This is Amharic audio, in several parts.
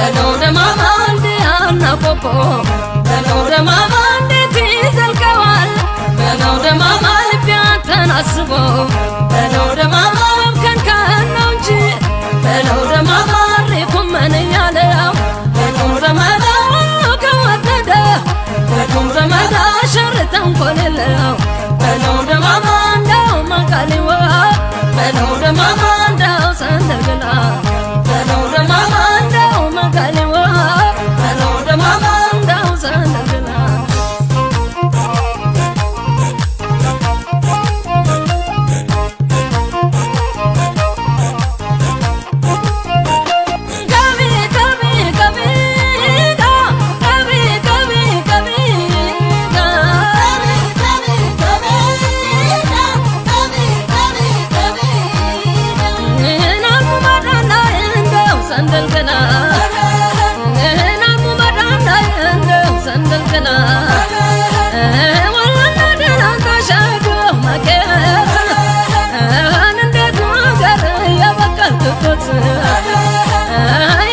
በለው ደማማ እንዲያና ቆቦ በለው ደማማ እንዴት ይዘልቀዋል በለው ደማማ ልቤ አንተን አስቦ በለው ደማማ ከንከን ነው እንጂ በለው ደማማ ሪኩመን እያለው በለው ዘመዳ ሁሉ ከወደደ በለው ዘመዳ ሸር ተንኮል የለው በለው ደማማ እንደው መቃሊዋ በለው ደማማ እንደው ሰንደልግላ በለው ደማማ እንደው መቃሊዋ በለው ደማማ እንደው ሰንደልግላ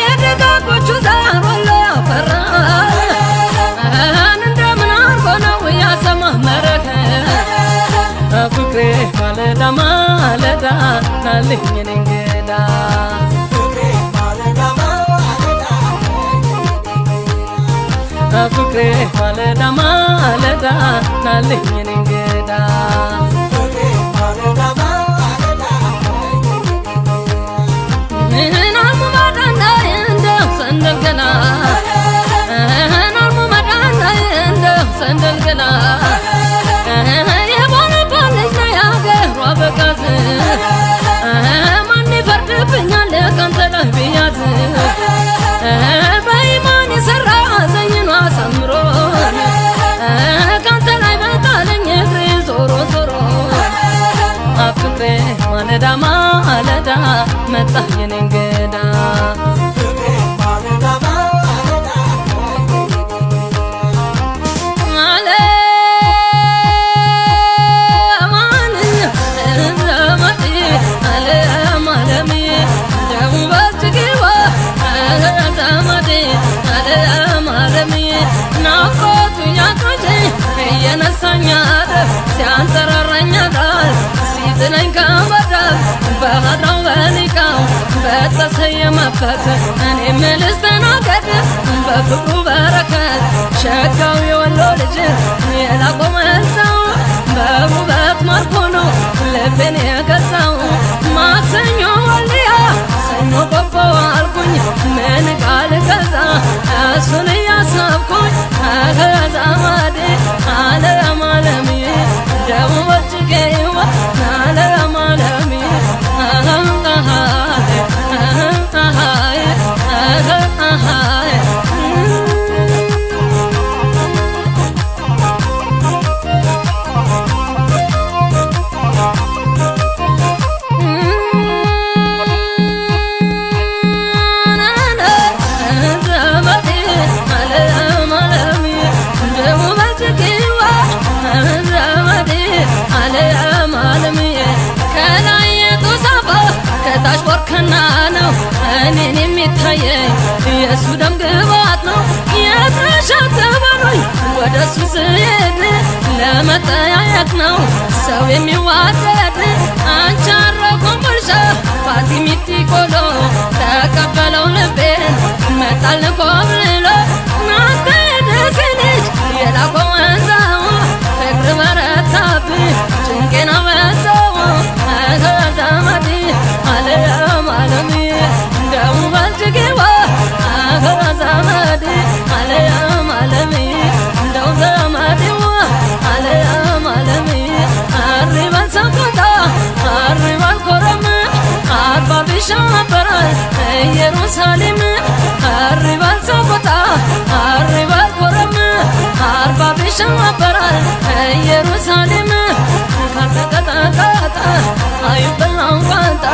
የደጋጎቹ ዛር ወሎ ያፈራል እንደምን አርጎ ነው ያሰማመረህ ፍቅሬ ማለዳ ማለዳ ናልኝ እኔ እንግዳ ፍቅሬ ማለዳ ማለዳ ናልኝ እኔ እንግዳ ሰንደልገላ ናልሙ መዳና እንደው ሰንደልገላ የቦነቦን ልጅ ነው ያገሯ በቃዝ ማን ይፈርድብኛል ካንተ ላይ ብያዝ በኢማን የሠራ ዘይኗ አሳምሮ ካንተ ላይ በጣለኝ እግሬ ዞሮ ዞሮ ፍቅሬ ማለዳ ማለዳ መጣ የኔ እንግዳ የነሳኛል ሲያንጠራራኛል ሲጥለኝ ከመዳብ በሀድራው በሊቃው በተሰየመበት እኔም ልስተናገድ በፍቅሩ በረከት ሸጋው የወሎ ልጅ የላቆመሰው በውበት ማርኮ ነው ልቤን የገዛው ማክሰኞ ወልያ ሰኞ ቆቦ አልኩኝ ምን ቃል ገዛ እሱን እያሰብኩኝ ዘመዴ ዓለም ዓለምዬ ደቡብ እጅጌዋ ዓለም ዓለምዬ ከታች ቦርከና ነው እኔን የሚታየኝ የእሱ ደም ግባት ነው የተሸተበሉኝ ወደ እሱ ስሄድ ለመጠያየቅ ነው ሰው የሚዋደድ አንቻሮ ኮምቦልቻ ፋቲሚቲ ቆሎ ተቀበለው ልቤን መጣል ኮብልሎ ናንተ የደሴ ልጅ የላኮ ወንዛው ፍቅር በረታብኝ ጭንቄን አበዛው ዘመዴ ዓለም ዓለምዬ ደቡብ እጅጌዋ ዘመዴ ዓለም ዓለምዬ እንደው ዘመዴዋ ዓለም ዓለምዬ አሪባል ሰቆጣ አሪባል ኮረም አርባ ቢሻበራል ኢየሩሳሌም አሪባል ሰቆጣ አሪባል ኮረም አርባ ቢሻበራል ኢየሩሳሌም ካተቀጣቃጣ አይበላም ቋንጣ